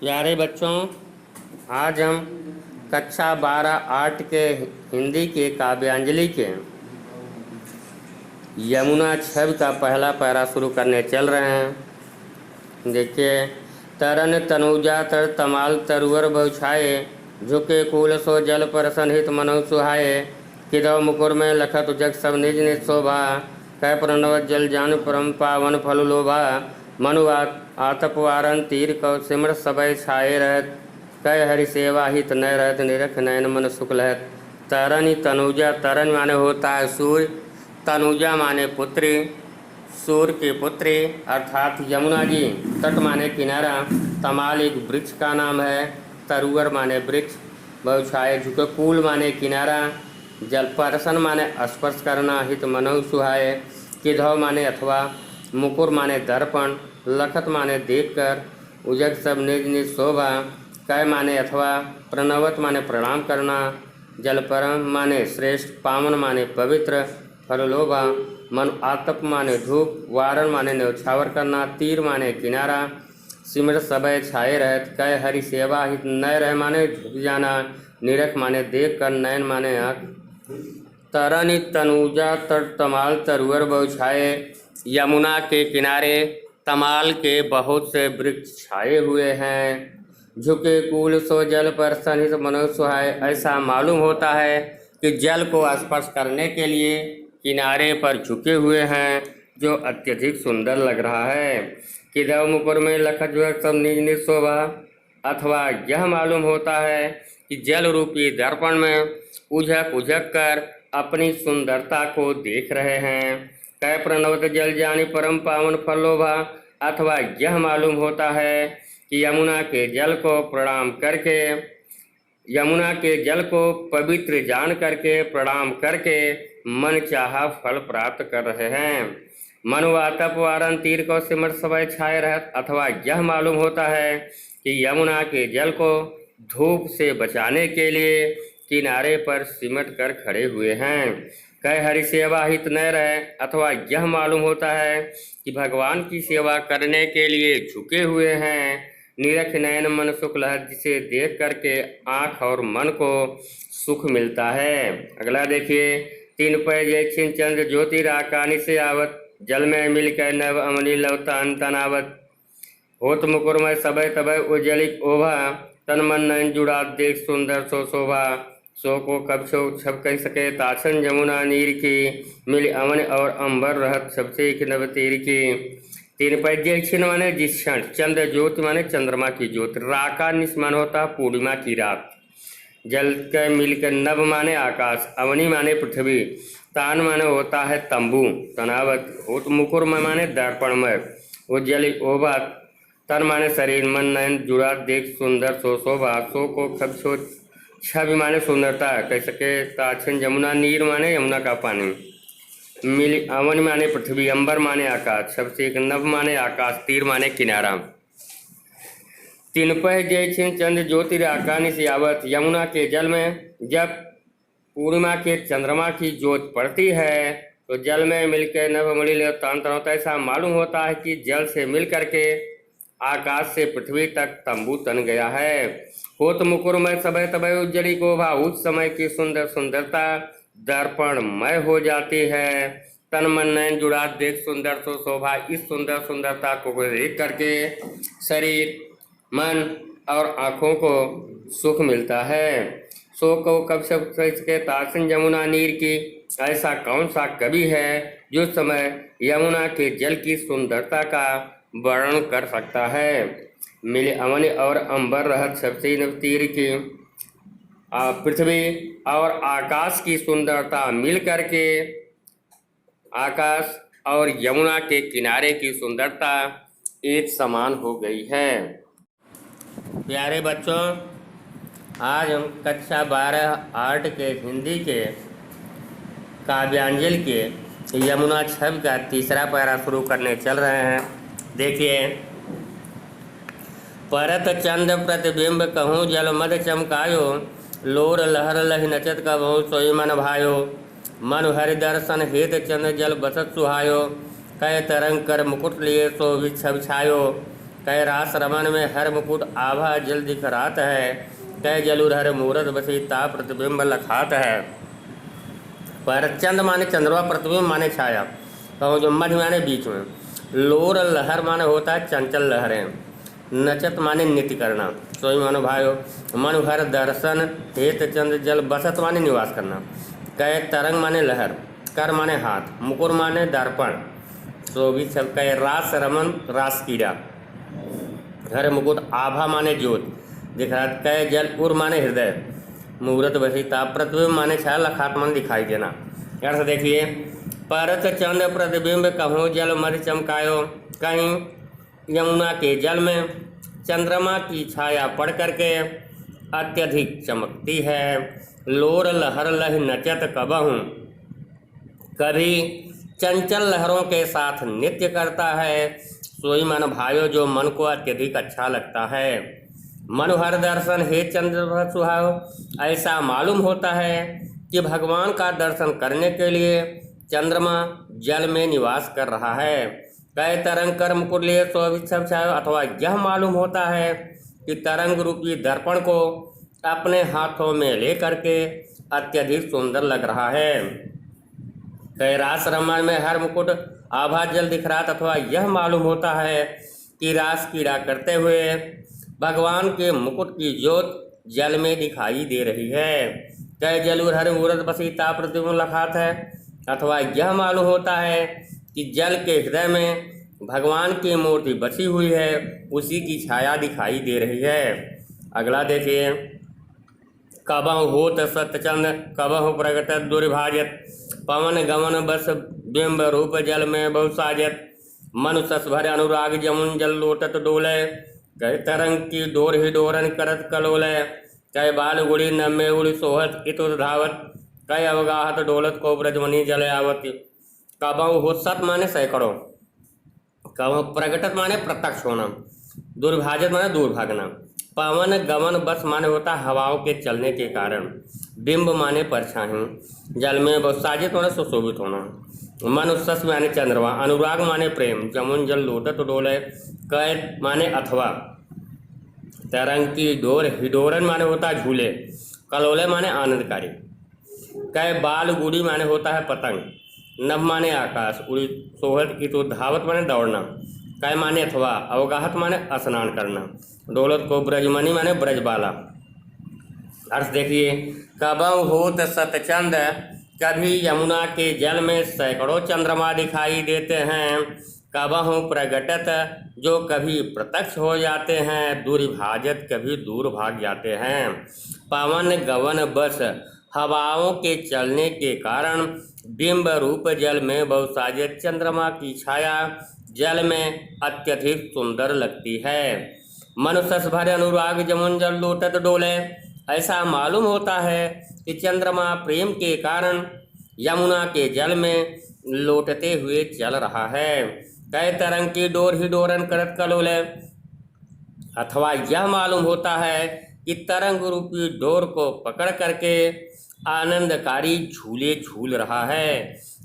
प्यारे बच्चों, आज हम कक्षा 12 आर्ट के हिंदी के काव्यांजलि के यमुना छवि का पहला पैरा शुरू करने चल रहे हैं। देखिए, तरन तनुजा तर तमाल तरुवर बहुछाए, झुके कूल सो जल पर सनहित मनो सुहाए। किदव मुकुर में लखत जग सब निज निज शोभा, कह प्रणव जल जान परम पावन फल लोभा। मनु आतप वारन तीर कौ सिमर सबय छाए रहत, कह हरि सेवा हित नय रहत निरख नयन मन सुख लहत। तरन तनुजा, तरन माने होता है सूर्य, तनुजा माने पुत्री, सूर्य की पुत्री अर्थात यमुना जी। तट माने किनारा, तमाल एक वृक्ष का नाम है, तरुवर माने वृक्ष, बहुछाए झुके कूल माने किनारा, जल परसन माने स्पर्श करना, हित मनो सुहाए, किधव माने अथवा, मुकुर माने दर्पण, लखत माने देखकर, उजग सब निज निज शोभा, कै माने अथवा, प्रणवत माने प्रणाम करना, जल परम माने श्रेष्ठ, पावन माने पवित्र, फललोभा, मन आतप माने धूप, वारण माने न्यौछावर करना, तीर माने किनारा, सिमर सबय छाए रहत, कह हरि सेवा हित नय रह माने झुक जाना, निरख माने देख कर, नयन माने आँख। तरनि तनुजा तट तमाल तरुवर बहुछाए, यमुना के किनारे तमाल के बहुत से वृक्ष छाए हुए हैं। झुके कूल सो जल पर सन्निध मनो सुहाए, ऐसा मालूम होता है कि जल को स्पर्श करने के लिए किनारे पर झुके हुए हैं, जो अत्यधिक सुंदर लग रहा है। किदव मुकुर में लखत जग सब निज निज शोभा, अथवा यह मालूम होता है कि जल रूपी दर्पण में उझक उझक कर अपनी सुंदरता को देख रहे हैं। कै प्रणवत जल जानी परम पावन फलोभा, अथवा यह मालूम होता है कि यमुना के जल को प्रणाम करके, यमुना के जल को पवित्र जान करके प्रणाम करके मन चाहा फल प्राप्त कर रहे हैं। मनु आतप वारन तीर को सिमर सबय छाए रहत, अथवा यह मालूम होता है कि यमुना के जल को धूप से बचाने के लिए किनारे पर सिमट कर खड़े हुए हैं। कह हरि सेवा हित न रहे, अथवा यह मालूम होता है कि भगवान की सेवा करने के लिए झुके हुए हैं। निरख नयन मन सुख लहत, जिसे देख करके आँख और मन को सुख मिलता है। अगला देखिए, तीन पै जय छिन चंद्र ज्योति राकानि से आवत, जल में मिल कर नव अमनी लवतान तनावत। होत मुकुर में सबय तबय उज्जलिक ओभा, तन मन नयन जुड़ा देख सुंदर सो शोभा। सो को कब छो छब कह सके ताछन जमुना नीर की, मिल अमन और अंबर रहत सबसे एक नव तीर की। तीन पैद्य छिन माने जिस क्षण, चंद्र ज्योति माने चंद्रमा की ज्योति, राका निस्मान होता पूर्णिमा की रात, जल के मिलकर नभ माने आकाश, अवनी माने पृथ्वी, तान माने होता है तंबू, तनावत होत मुकुर में माने दर्पणमय, उज्जल ओभा, तन माने शरीर, मन नयन जुड़ा देख सुंदर सो शोभा। सो को खब छो छवि माने सुंदरता, कह सके ताछन जमुना नीर माने यमुना का पानी, मिल अवन माने पृथ्वी, अंबर माने आकाश, सबसे एक नभ माने आकाश, तीर माने किनारा। तीन पह जय छिन चंद्र ज्योति आकानि से आवत, यमुना के जल में जब पूर्णिमा के चंद्रमा की ज्योत पड़ती है तो जल में मिलकर नभ मणि तांत होता है। ऐसा मालूम होता है कि जल से मिल करके आकाश से पृथ्वी तक तंबू तन गया है। होत मुकुर में सबय तबय उज्जली को भा, उस समय की सुंदर सुंदरता दर्पणमय हो जाती है। तन मन नयन जुड़ा देख सुंदर सो शोभा, इस सुंदर सुंदरता को देख करके शरीर, मन और आँखों को सुख मिलता है। सो को कब सब के तासन यमुना नीर की, ऐसा कौन सा कवि है जो समय यमुना के जल की सुंदरता का वर्णन कर सकता है। मिले अमन और अंबर रहत सबसे नव तीर की, पृथ्वी और आकाश की सुंदरता मिल करके आकाश और यमुना के किनारे की सुंदरता एक समान हो गई है। प्यारे बच्चों, आज हम कक्षा 12 आर्ट के हिंदी के काव्यांजलि के यमुना छवि का तीसरा पैरा शुरू करने चल रहे हैं। देखिए, परत चंद प्रतिबिंब कहूँ जल मद चमकायो, लोर लहर लहि नचत कबहू सोई मन भायो। मनु हरि दर्शन हेत चंद जल बसत सुहायो, कह तरंग कर मुकुट लिए सो छब छायो। कह रास रमन में हर मुकुट आभा जल दिख रात है, कह जलुर हर मूरत बसी ता प्रतिबिंब लखात है। पर चंद माने चंद्रमा, प्रतिबिंब माने छाया, कहो जो मध्य माने बीच में। लोर लहर माने होता है चंचल लहरें, नचत माने नित्य करना। सोई मानो भाइयों, मनुहर दर्शन हेत चंद जल बसत माने निवास करना। कह तरंग माने लहर, कर माने हाथ, मुकुर माने दर्पण, तो भी सब कह रास रमन रास कीड़ा, हर मुकुट आभा माने ज्योत दिख रहा। कह जल उर माने हृदय, मुहूर्त बसी ताप, प्रतिबिंब माने छाया, लखात माने दिखाई देना। अर्थ देखिए, परत चंद प्रतिबिंब कहूँ जल मध्य चमकायो, कहीं यमुना के जल में चंद्रमा की छाया पड़ करके अत्यधिक चमकती है। लोर लहर लह नचत कबहूँ, कभी चंचल लहरों के साथ नृत्य करता है। सोई मन भाइयों जो मन को अत्यधिक अच्छा लगता है। मनोहर दर्शन हे चंद्र सुहाओ, ऐसा मालूम होता है कि भगवान का दर्शन करने के लिए चंद्रमा जल में निवास कर रहा है। कह तरंग कर मुकुट लिए शोभित सब छायो, अथवा यह मालूम होता है कि तरंग रूपी दर्पण को अपने हाथों में ले करके अत्यधिक सुंदर लग रहा है। कह रास रमन में हर मुकुट आभा जल दिख रहा, अथवा यह मालूम होता है कि रास क्रीड़ा करते हुए भगवान के मुकुट की ज्योत जल में दिखाई दे रही है। कह जलुर हर मूरत बसी ता प्रतिबिंब लखात है, अथवा यह मालूम होता है कि जल के हृदय में भगवान की मूर्ति बसी हुई है, उसी की छाया दिखाई दे रही है। अगला देखिए, कबहु होत सतचंद कबहु प्रगटत दुर्भाजत, पवन गमन बस बिंब रूप जल में बहु साजत, मनु सस भर अनुराग जमुन जल लोटत डोले, कह तरंग की डोर ही डोरन करत कलोले, कह बाल गुड़ी नमे उड़ी सोहत इत धावत, कह अवगाहत डोलत को ब्रजमणि जल आवत। कबहु हो सत माने सैकड़ों, कबहु प्रगटत माने प्रत्यक्ष होना, दुर्भाजत माने दूर भागना, पवन गमन बस माने होता हवाओं के चलने के कारण, बिंब माने परछाई, जल में बहुत साजित माने सुशोभित होना, मनुष्य माने चंद्रमा, अनुराग माने प्रेम, जमुन जल लोटत डोले, कैद माने अथवा, तरंग की डोर हिडोरन माने होता झूले, कलोले माने आनंदकारी, कै बाल गुड़ी माने होता है पतंग, नभ माने आकाश, उड़ी सोहत की तो धावत माने दौड़ना, कै माने अथवा, अवगाहत माने स्नान करना, डोलत को ब्रजमणि माने ब्रजबाला। अर्थ देखिए, कबहु होत सतचंद, कभी यमुना के जल में सैकड़ों चंद्रमा दिखाई देते हैं, कबहु प्रगटत जो कभी प्रत्यक्ष हो जाते हैं, दुर्भाजत कभी दूर भाग जाते हैं, पवन गवन बस हवाओं के चलने के कारण, बिंब रूप जल में बहुसाजित चंद्रमा की छाया जल में अत्यधिक सुंदर लगती है। मनुष्य भर अनुराग जमुन जल लोटत डोले, ऐसा मालूम होता है कि चंद्रमा प्रेम के कारण यमुना के जल में लोटते हुए चल रहा है। कह तरंग की डोर ही डोरन करत कलोले, अथवा यह मालूम होता है कि तरंग रूपी डोर को पकड़ करके आनंदकारी झूले झूल रहा है।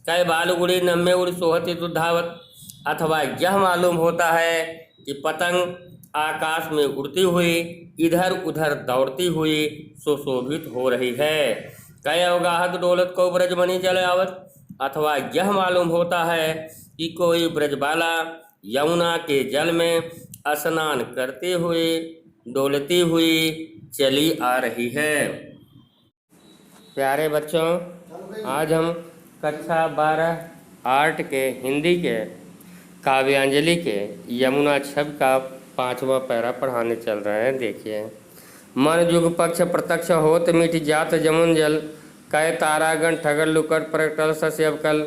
कह बालुगुड़ी नम्मे उड़ सोहती दुधावत, अथवा यह मालूम होता है कि पतंग आकाश में उड़ती हुई इधर उधर दौड़ती हुई सुशोभित हो रही है। कह अवगाहत डोलत को ब्रजमणि जल आवत, अथवा यह मालूम होता है कि कोई ब्रजबाला यमुना के जल में स्नान करते हुए डोलती हुई चली आ रही है। प्यारे बच्चों, आज हम कक्षा 12 आर्ट के हिंदी के काव्यांजलि के यमुना छवि का 5वां पैरा पढ़ाने चल रहे हैं। देखिए, मन जुग पक्ष प्रत्यक्ष होत मिट जात जमुन जल, कह तारागण ठगर लुकट प्रकटल सस्यवकल,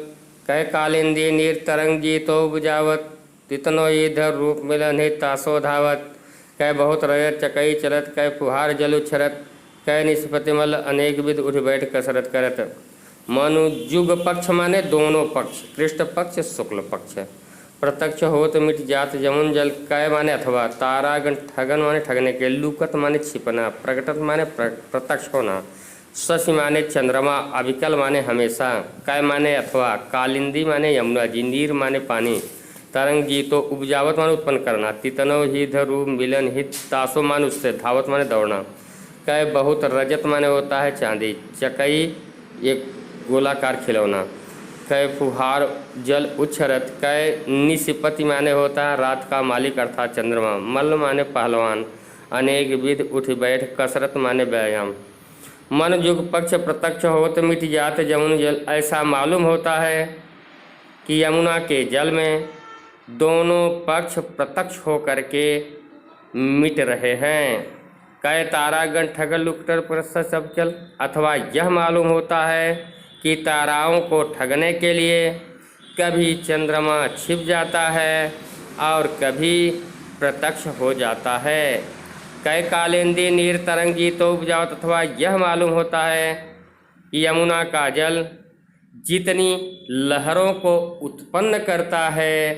कह कालिंदी नीर तरंग जीतो बुझावत, तितनो इधर रूप मिलन हे तासो धावत, कह बहुत रयत चकई चलत, कह फुहार जल उछरत, कह निष्पतिमल अनेक विध उठ बैठ कसरत करत। मनु जुग पक्ष माने दोनों पक्ष, कृष्ण पक्ष शुक्ल पक्ष, प्रत्यक्ष होत मिट जात जमुन जल, कह माने अथवा, तारागण ठगन माने ठगने के, लुकत माने छिपना, प्रकटत माने प्रत्यक्ष होना, शशि माने चंद्रमा, अविकल माने हमेशा, कह माने अथवा, कालिंदी माने यमुना जी, नीर माने पानी, तरंग गीतो उपजावत माने उत्पन्न करना, तितनो ही धरू मिलन हित तासो मान उससे, धावत माने दौड़ना। कै बहुत रजत माने होता है चांदी, चकई एक गोलाकार खिलौना। कै फुहार जल उच्छरत, कै निशिपति माने होता है रात का मालिक अर्थात चंद्रमा। मल्ल माने पहलवान, अनेक विध उठ बैठ, कसरत माने व्यायाम। मन जुग पक्ष प्रत्यक्ष हो तो मिट जाते जमुन जल, ऐसा मालूम होता है कि यमुना के जल में दोनों पक्ष प्रत्यक्ष हो करके मिट रहे हैं। कै तारागण ठगल लुकटर परस्पर सब चल, अथवा यह मालूम होता है कि ताराओं को ठगने के लिए कभी चंद्रमा छिप जाता है और कभी प्रत्यक्ष हो जाता है। कै कालिंदी नीर तरंगी तो उपजावत, अथवा यह मालूम होता है कि यमुना का जल जितनी लहरों को उत्पन्न करता है,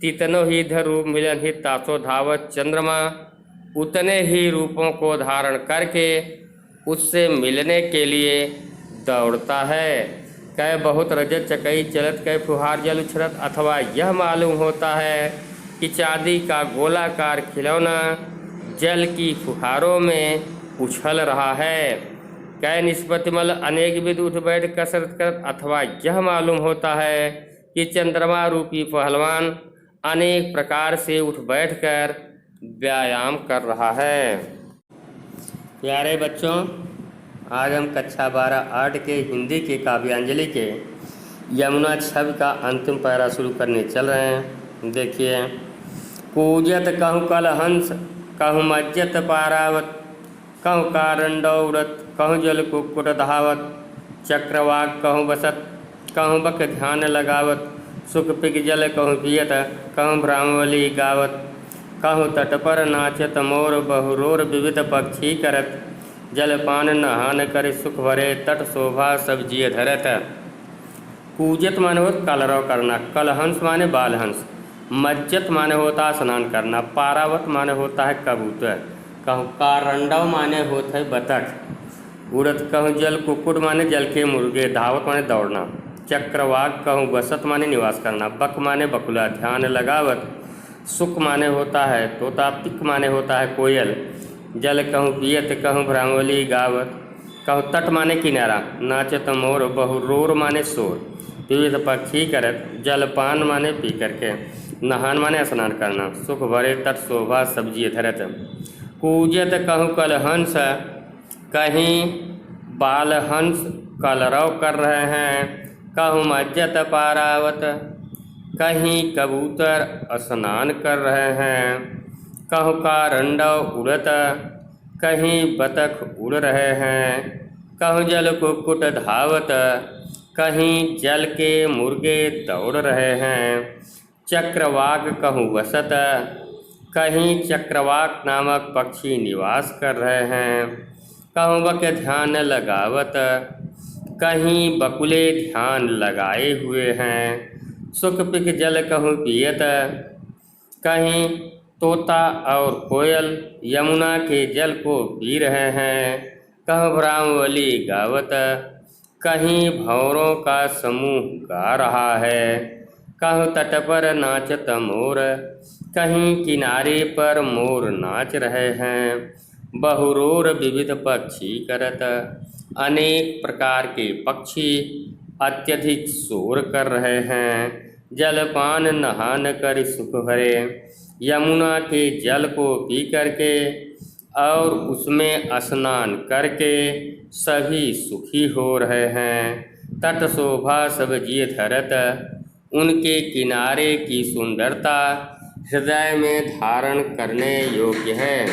तितनो ही धरू मिलन ही तासो धावत, चंद्रमा उतने ही रूपों को धारण करके उससे मिलने के लिए दौड़ता है। कै बहुत रजत चकई चलत, कै फुहार जल उछलत, अथवा यह मालूम होता है कि चांदी का गोलाकार खिलौना जल की फुहारों में उछल रहा है। कै निष्पत्ति मल अनेक विध उठ बैठ कसरत करत, अथवा यह मालूम होता है कि चंद्रमा रूपी पहलवान अनेक प्रकार से उठ बैठकर व्यायाम कर रहा है। प्यारे बच्चों, आज हम कक्षा 12 आर्ट के हिंदी के काव्यांजलि के यमुना छवि का अंतिम पैरा शुरू करने चल रहे हैं। देखिए, कूजत कहूँ कल हंस, कहूँ मज्जत पारावत, कहूँ कारंडौ उड़त, कहूँ जल कुक्कुट धावत, चक्रवाक कहूँ बसत, कहूँ बक ध्यान लगावत, सुख पिक जल कहूँ पियत, कहूँ भ्रामवली गावत, कहूँ तट पर नाचत मोर, बहुरोर विविध पक्षी करत, जलपान नहान कर सुख भरे, तट शोभा सब जिय धरत। कूजत माने होता कलरव करना, कलहंस माने बालहंस, मज्जत माने होता स्नान करना, पारावत माने होता है कबूतर, कहूँ कारंडव माने होता है बतख, उड़त कहूँ जल कुक्कुट माने जल के मुर्गे, धावत माने दौड़ना, चक्रवाक कहूँ बसत माने निवास करना, बक माने बकुला, ध्यान लगावत सुख माने होता है तोता, पिक माने होता है कोयल, जल कहूँ पियत, कहूँ भ्रामवली गावत, कहूँ तट माने किनारा, नाचत मोर, बहुरोर माने शोर, विविध पक्षी करत, जलपान माने पी करके, नहान माने स्नान करना, सुख भरे तट शोभा सब्जी धरत। कूजत कहूँ कलहंस, कहीं बालहंस कलरव कर रहे हैं, कहूँ मज्जत पारावत, कहीं कबूतर स्नान कर रहे हैं, कहूँ कारंडव उड़त, कहीं बतख उड़ रहे हैं, कहूँ जल कुक्कुट धावत, कहीं जल के मुर्गे दौड़ रहे हैं, चक्रवाक कहूँ वसत, कहीं चक्रवाक नामक पक्षी निवास कर रहे हैं, कहूँ बक ध्यान लगावत, कहीं बकुले ध्यान लगाए हुए हैं, सुख पिक जल कहूँ पियत, कहीं तोता और कोयल यमुना के जल को पी रहे हैं, कहूँ भ्रामवली गावत, कहीं भंवरों का समूह गा रहा है, कहूँ तट पर नाचत मोर, कहीं किनारे पर मोर नाच रहे हैं, बहुरोर विविध पक्षी करत, अनेक प्रकार के पक्षी अत्यधिक शोर कर रहे हैं, जलपान नहान कर सुख भरे, यमुना के जल को पी करके और उसमें स्नान करके सभी सुखी हो रहे हैं, तट शोभा सब जिय धरत, उनके किनारे की सुंदरता हृदय में धारण करने योग्य है।